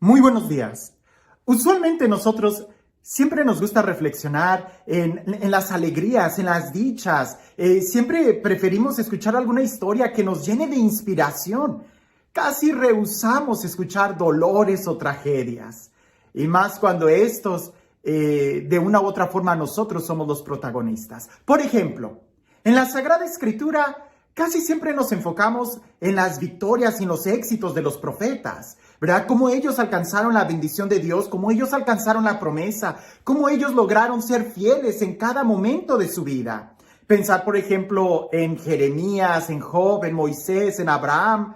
Muy buenos días. Usualmente nosotros siempre nos gusta reflexionar en las alegrías, en las dichas. Siempre preferimos escuchar alguna historia que nos llene de inspiración. Casi rehusamos escuchar dolores o tragedias. Y más cuando estos, de una u otra forma, nosotros somos los protagonistas. Por ejemplo, en la Sagrada Escritura casi siempre nos enfocamos en las victorias y en los éxitos de los profetas, ¿verdad? Cómo ellos alcanzaron la bendición de Dios, cómo ellos alcanzaron la promesa, cómo ellos lograron ser fieles en cada momento de su vida. Pensar, por ejemplo, en Jeremías, en Job, en Moisés, en Abraham,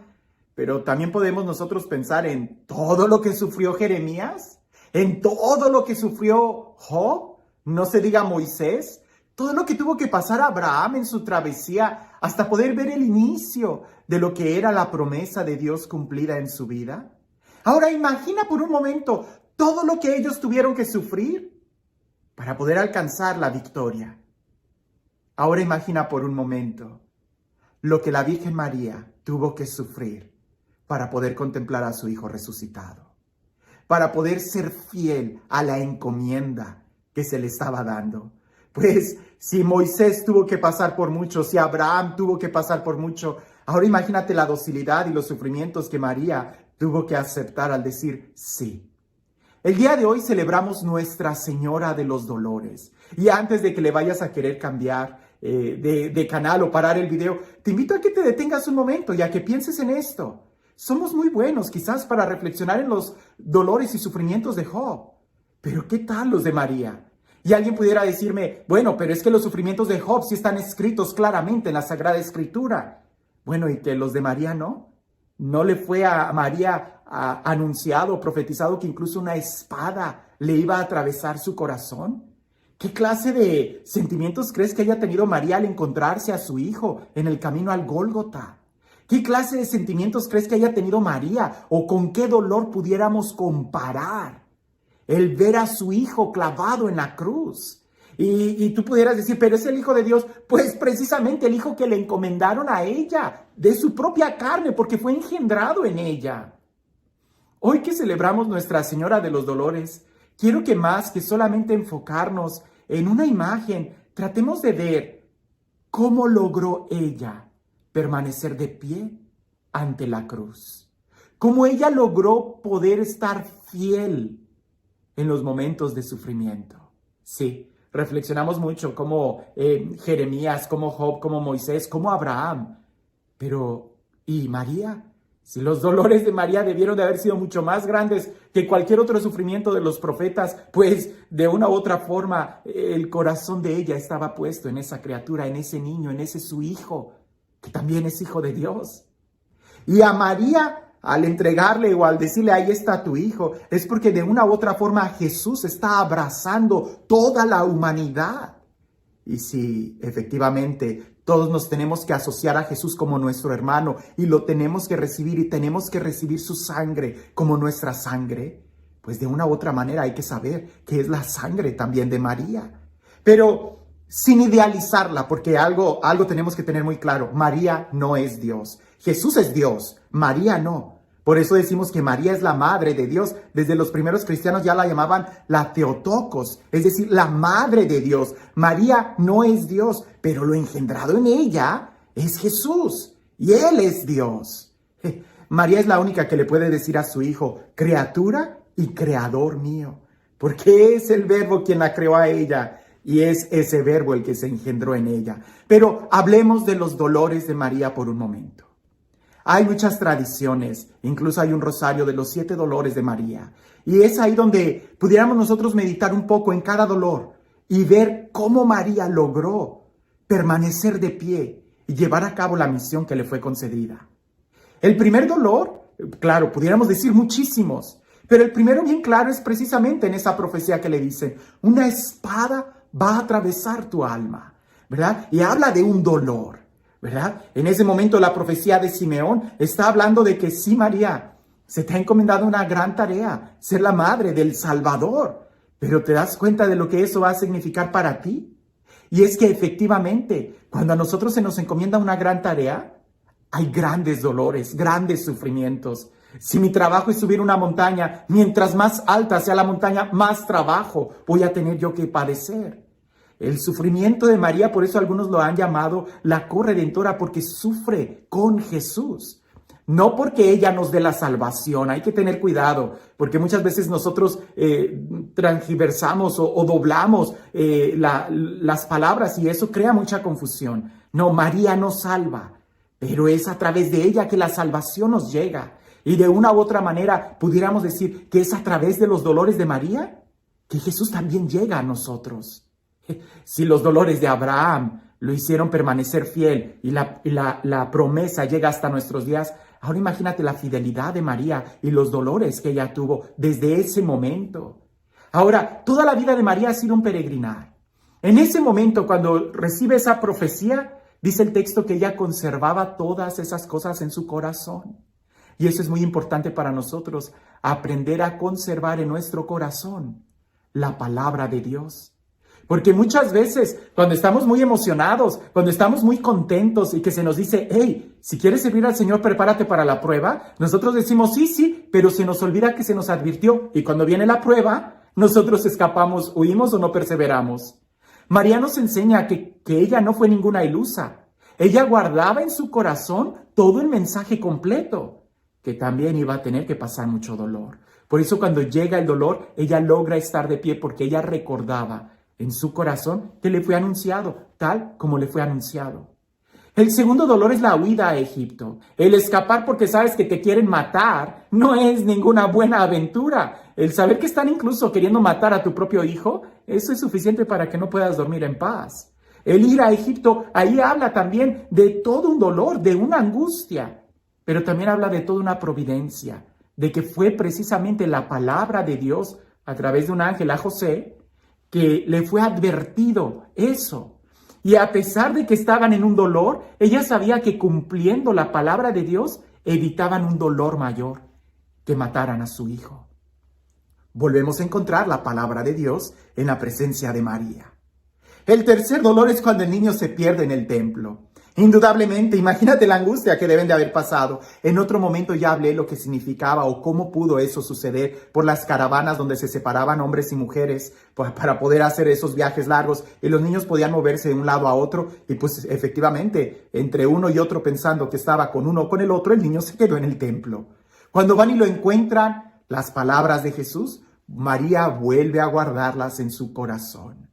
pero también podemos nosotros pensar en todo lo que sufrió Jeremías, en todo lo que sufrió Job, no se diga Moisés, todo lo que tuvo que pasar Abraham en su travesía hasta poder ver el inicio de lo que era la promesa de Dios cumplida en su vida. Ahora imagina por un momento todo lo que ellos tuvieron que sufrir para poder alcanzar la victoria. Ahora imagina por un momento lo que la Virgen María tuvo que sufrir para poder contemplar a su Hijo resucitado, para poder ser fiel a la encomienda que se le estaba dando. Pues si Moisés tuvo que pasar por mucho, si Abraham tuvo que pasar por mucho, ahora imagínate la docilidad y los sufrimientos que María tuvo que aceptar al decir sí. El día de hoy celebramos Nuestra Señora de los Dolores. Y antes de que le vayas a querer cambiar de canal o parar el video, te invito a que te detengas un momento y a que pienses en esto. Somos muy buenos quizás para reflexionar en los dolores y sufrimientos de Job. Pero ¿qué tal los de María? Y alguien pudiera decirme, bueno, pero es que los sufrimientos de Job sí están escritos claramente en la Sagrada Escritura. Bueno, ¿y que los de María no? ¿No le fue a María anunciado, profetizado que incluso una espada le iba a atravesar su corazón? ¿Qué clase de sentimientos crees que haya tenido María al encontrarse a su hijo en el camino al Gólgota? ¿Qué clase de sentimientos crees que haya tenido María o con qué dolor pudiéramos comparar el ver a su hijo clavado en la cruz? Y tú pudieras decir, pero es el Hijo de Dios. Pues precisamente el hijo que le encomendaron a ella, de su propia carne, porque fue engendrado en ella. Hoy que celebramos Nuestra Señora de los Dolores, quiero que más que solamente enfocarnos en una imagen, tratemos de ver cómo logró ella permanecer de pie ante la cruz. Cómo ella logró poder estar fiel en los momentos de sufrimiento. Sí, reflexionamos mucho como Jeremías, como Job, como Moisés, como Abraham. Pero, ¿y María? Si los dolores de María debieron de haber sido mucho más grandes que cualquier otro sufrimiento de los profetas, pues de una u otra forma el corazón de ella estaba puesto en esa criatura, en ese niño, en ese su hijo, que también es hijo de Dios. Y a María, al entregarle o al decirle, ahí está tu hijo, es porque de una u otra forma Jesús está abrazando toda la humanidad. Y si efectivamente todos nos tenemos que asociar a Jesús como nuestro hermano y lo tenemos que recibir y tenemos que recibir su sangre como nuestra sangre, pues de una u otra manera hay que saber que es la sangre también de María. Pero sin idealizarla, porque algo tenemos que tener muy claro, María no es Dios. Jesús es Dios, María no. Por eso decimos que María es la madre de Dios. Desde los primeros cristianos ya la llamaban la Theotokos, es decir, la madre de Dios. María no es Dios, pero lo engendrado en ella es Jesús y Él es Dios. María es la única que le puede decir a su hijo, criatura y creador mío, porque es el Verbo quien la creó a ella y es ese Verbo el que se engendró en ella. Pero hablemos de los dolores de María por un momento. Hay muchas tradiciones, incluso hay un rosario de los 7 dolores de María. Y es ahí donde pudiéramos nosotros meditar un poco en cada dolor y ver cómo María logró permanecer de pie y llevar a cabo la misión que le fue concedida. El primer dolor, claro, pudiéramos decir muchísimos, pero el primero bien claro es precisamente en esa profecía que le dice, una espada va a atravesar tu alma, ¿verdad? Y habla de un dolor, ¿verdad? En ese momento la profecía de Simeón está hablando de que sí, María, se te ha encomendado una gran tarea, ser la madre del Salvador, pero ¿te das cuenta de lo que eso va a significar para ti? Y es que efectivamente, cuando a nosotros se nos encomienda una gran tarea, hay grandes dolores, grandes sufrimientos. Si mi trabajo es subir una montaña, mientras más alta sea la montaña, más trabajo voy a tener yo que padecer. El sufrimiento de María, por eso algunos lo han llamado la corredentora, porque sufre con Jesús. No porque ella nos dé la salvación, hay que tener cuidado, porque muchas veces nosotros transgiversamos o doblamos las palabras y eso crea mucha confusión. No, María nos salva, pero es a través de ella que la salvación nos llega. Y de una u otra manera pudiéramos decir que es a través de los dolores de María que Jesús también llega a nosotros. Si los dolores de Abraham lo hicieron permanecer fiel y la promesa llega hasta nuestros días, ahora imagínate la fidelidad de María y los dolores que ella tuvo desde ese momento. Ahora, toda la vida de María ha sido un peregrinar. En ese momento, cuando recibe esa profecía, dice el texto que ella conservaba todas esas cosas en su corazón. Y eso es muy importante para nosotros, aprender a conservar en nuestro corazón la palabra de Dios. Porque muchas veces, cuando estamos muy emocionados, cuando estamos muy contentos y que se nos dice, hey, si quieres servir al Señor, prepárate para la prueba, nosotros decimos, sí, pero se nos olvida que se nos advirtió. Y cuando viene la prueba, nosotros escapamos, huimos o no perseveramos. María nos enseña que ella no fue ninguna ilusa. Ella guardaba en su corazón todo el mensaje completo, que también iba a tener que pasar mucho dolor. Por eso cuando llega el dolor, ella logra estar de pie porque ella recordaba en su corazón que le fue anunciado, tal como le fue anunciado. El segundo dolor es la huida a Egipto. El escapar porque sabes que te quieren matar no es ninguna buena aventura. El saber que están incluso queriendo matar a tu propio hijo, eso es suficiente para que no puedas dormir en paz. El ir a Egipto, ahí habla también de todo un dolor, de una angustia, pero también habla de toda una providencia, de que fue precisamente la palabra de Dios a través de un ángel a José, que le fue advertido eso. Y a pesar de que estaban en un dolor, ella sabía que cumpliendo la palabra de Dios, evitaban un dolor mayor, que mataran a su hijo. Volvemos a encontrar la palabra de Dios en la presencia de María. El tercer dolor es cuando el niño se pierde en el templo. Indudablemente, imagínate la angustia que deben de haber pasado. En otro momento ya hablé lo que significaba o cómo pudo eso suceder por las caravanas donde se separaban hombres y mujeres para poder hacer esos viajes largos y los niños podían moverse de un lado a otro y pues efectivamente entre uno y otro pensando que estaba con uno o con el otro, el niño se quedó en el templo. Cuando van y lo encuentran, las palabras de Jesús, María vuelve a guardarlas en su corazón.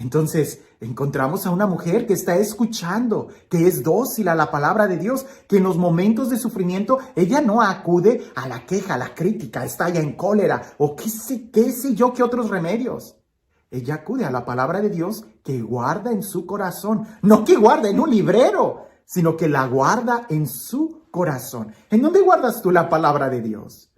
Entonces, encontramos a una mujer que está escuchando, que es dócil a la palabra de Dios, que en los momentos de sufrimiento, ella no acude a la queja, a la crítica, estalla en cólera, o qué sé yo, qué otros remedios. Ella acude a la palabra de Dios que guarda en su corazón, no que guarda en un librero, sino que la guarda en su corazón. ¿En dónde guardas tú la palabra de Dios?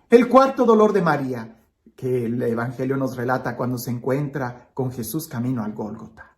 El cuarto dolor de María, que el Evangelio nos relata cuando se encuentra con Jesús camino al Gólgota.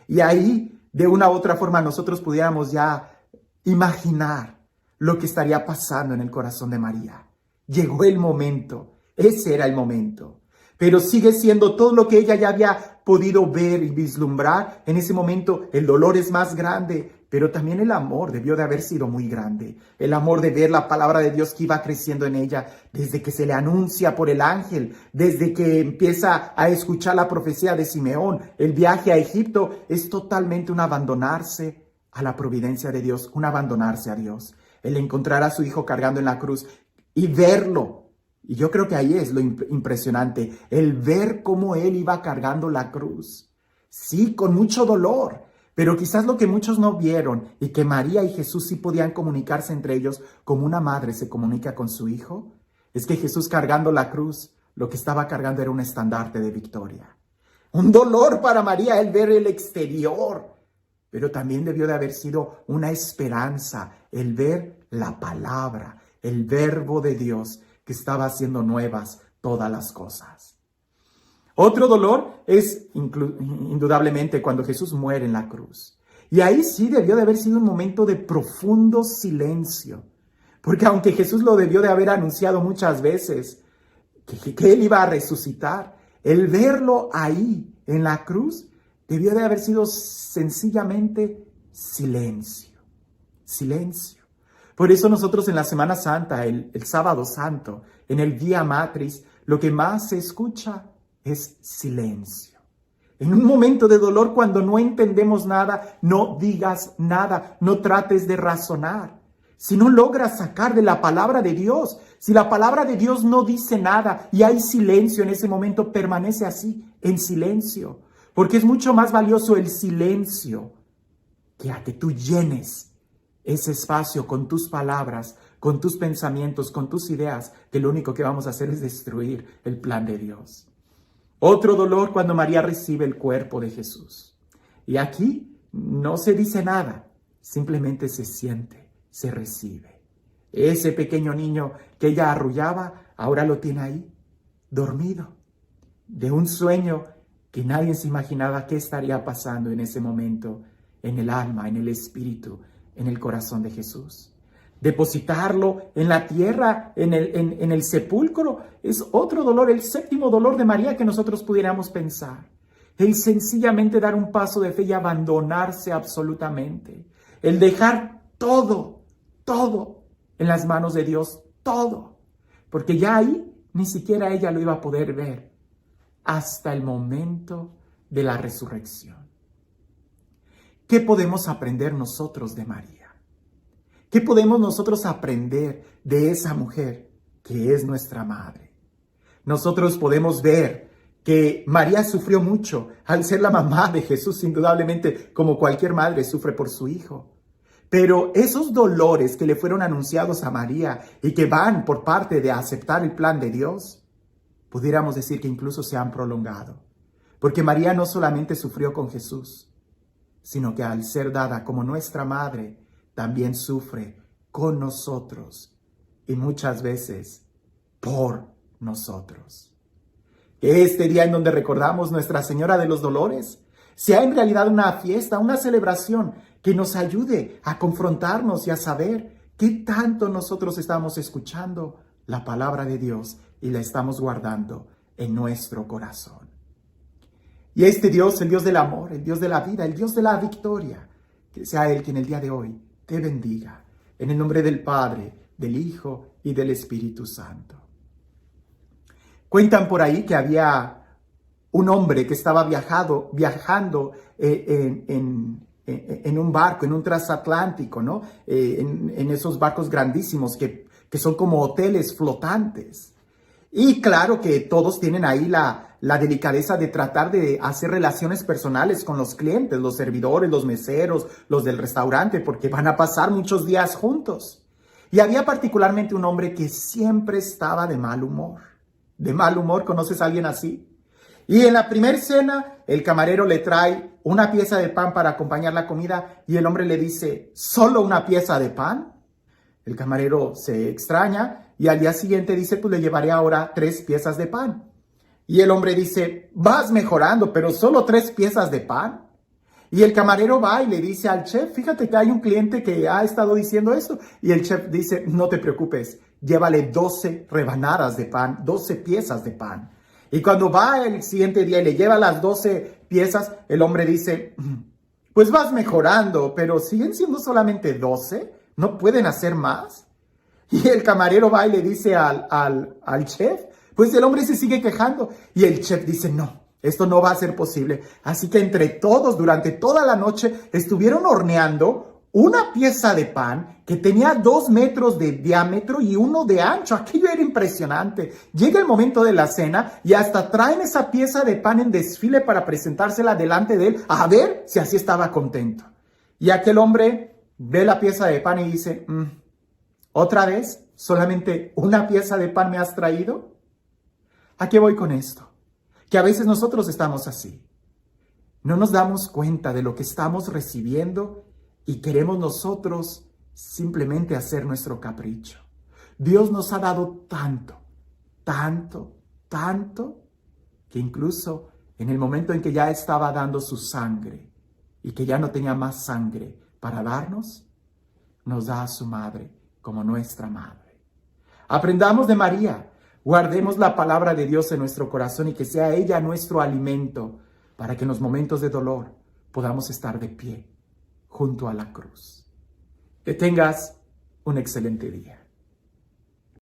Y ahí, de una u otra forma, nosotros pudiéramos ya imaginar lo que estaría pasando en el corazón de María. Llegó el momento, ese era el momento. Pero sigue siendo todo lo que ella ya había podido ver y vislumbrar. En ese momento el dolor es más grande, pero también el amor debió de haber sido muy grande. El amor de ver la palabra de Dios que iba creciendo en ella desde que se le anuncia por el ángel, desde que empieza a escuchar la profecía de Simeón. El viaje a Egipto es totalmente un abandonarse a la providencia de Dios, un abandonarse a Dios. El encontrar a su hijo cargando en la cruz y verlo. Y yo creo que ahí es lo impresionante, el ver cómo él iba cargando la cruz. Sí, con mucho dolor, pero quizás lo que muchos no vieron y que María y Jesús sí podían comunicarse entre ellos como una madre se comunica con su hijo, es que Jesús cargando la cruz, lo que estaba cargando era un estandarte de victoria. Un dolor para María el ver el exterior, pero también debió de haber sido una esperanza, el ver la palabra, el verbo de Dios, que estaba haciendo nuevas todas las cosas. Otro dolor es indudablemente cuando Jesús muere en la cruz. Y ahí sí debió de haber sido un momento de profundo silencio. Porque aunque Jesús lo debió de haber anunciado muchas veces, que Él iba a resucitar, el verlo ahí en la cruz debió de haber sido sencillamente silencio. Silencio. Por eso nosotros en la Semana Santa, el Sábado Santo, en el Vía Matris, lo que más se escucha es silencio. En un momento de dolor, cuando no entendemos nada, no digas nada, no trates de razonar. Si no logras sacar de la palabra de Dios, si la palabra de Dios no dice nada y hay silencio en ese momento, permanece así, en silencio. Porque es mucho más valioso el silencio que a que tú llenes ese espacio con tus palabras, con tus pensamientos, con tus ideas, que lo único que vamos a hacer es destruir el plan de Dios. Otro dolor cuando María recibe el cuerpo de Jesús. Y aquí no se dice nada, simplemente se siente, se recibe. Ese pequeño niño que ella arrullaba, ahora lo tiene ahí, dormido, de un sueño que nadie se imaginaba qué estaría pasando en ese momento, en el alma, en el espíritu, en el corazón de Jesús. Depositarlo en la tierra, en el sepulcro, es otro dolor, el séptimo dolor de María que nosotros pudiéramos pensar. El sencillamente dar un paso de fe y abandonarse absolutamente. El dejar todo en las manos de Dios, todo. Porque ya ahí ni siquiera ella lo iba a poder ver hasta el momento de la resurrección. ¿Qué podemos aprender nosotros de María? ¿Qué podemos nosotros aprender de esa mujer que es nuestra madre? Nosotros podemos ver que María sufrió mucho al ser la mamá de Jesús, indudablemente, como cualquier madre sufre por su hijo. Pero esos dolores que le fueron anunciados a María y que van por parte de aceptar el plan de Dios, pudiéramos decir que incluso se han prolongado. Porque María no solamente sufrió con Jesús, sino que al ser dada como nuestra madre, también sufre con nosotros y muchas veces por nosotros. Que este día en donde recordamos Nuestra Señora de los Dolores sea en realidad una fiesta, una celebración que nos ayude a confrontarnos y a saber qué tanto nosotros estamos escuchando la palabra de Dios y la estamos guardando en nuestro corazón. Y este Dios, el Dios del amor, el Dios de la vida, el Dios de la victoria, que sea Él quien el día de hoy te bendiga. En el nombre del Padre, del Hijo y del Espíritu Santo. Cuentan por ahí que había un hombre que estaba viajando en un barco, en un transatlántico, ¿no? En esos barcos grandísimos que son como hoteles flotantes. Y claro que todos tienen ahí la delicadeza de tratar de hacer relaciones personales con los clientes, los servidores, los meseros, los del restaurante, porque van a pasar muchos días juntos. Y había particularmente un hombre que siempre estaba de mal humor. ¿De mal humor? ¿Conoces a alguien así? Y en la primera cena, el camarero le trae una pieza de pan para acompañar la comida y el hombre le dice, ¿solo una pieza de pan? El camarero se extraña y al día siguiente dice, pues le llevaré ahora 3 piezas de pan. Y el hombre dice, vas mejorando, pero solo 3 piezas de pan. Y el camarero va y le dice al chef, fíjate que hay un cliente que ha estado diciendo esto. Y el chef dice, no te preocupes, llévale 12 rebanadas de pan, 12 piezas de pan. Y cuando va el siguiente día y le lleva las 12 piezas, el hombre dice, pues vas mejorando, pero siguen siendo solamente 12, ¿no pueden hacer más? Y el camarero va y le dice al chef, pues el hombre se sigue quejando. Y el chef dice, no, esto no va a ser posible. Así que entre todos, durante toda la noche, estuvieron horneando una pieza de pan que tenía 2 metros de diámetro y 1 de ancho. Aquello era impresionante. Llega el momento de la cena y hasta traen esa pieza de pan en desfile para presentársela delante de él, a ver si así estaba contento. Y aquel hombre ve la pieza de pan y dice, ¿otra vez? ¿Solamente una pieza de pan me has traído? ¿A qué voy con esto? Que a veces nosotros estamos así. No nos damos cuenta de lo que estamos recibiendo y queremos nosotros simplemente hacer nuestro capricho. Dios nos ha dado tanto, que incluso en el momento en que ya estaba dando su sangre y que ya no tenía más sangre para darnos, nos da a su madre como nuestra madre. Aprendamos de María, guardemos la palabra de Dios en nuestro corazón y que sea ella nuestro alimento para que en los momentos de dolor podamos estar de pie junto a la cruz. Que tengas un excelente día.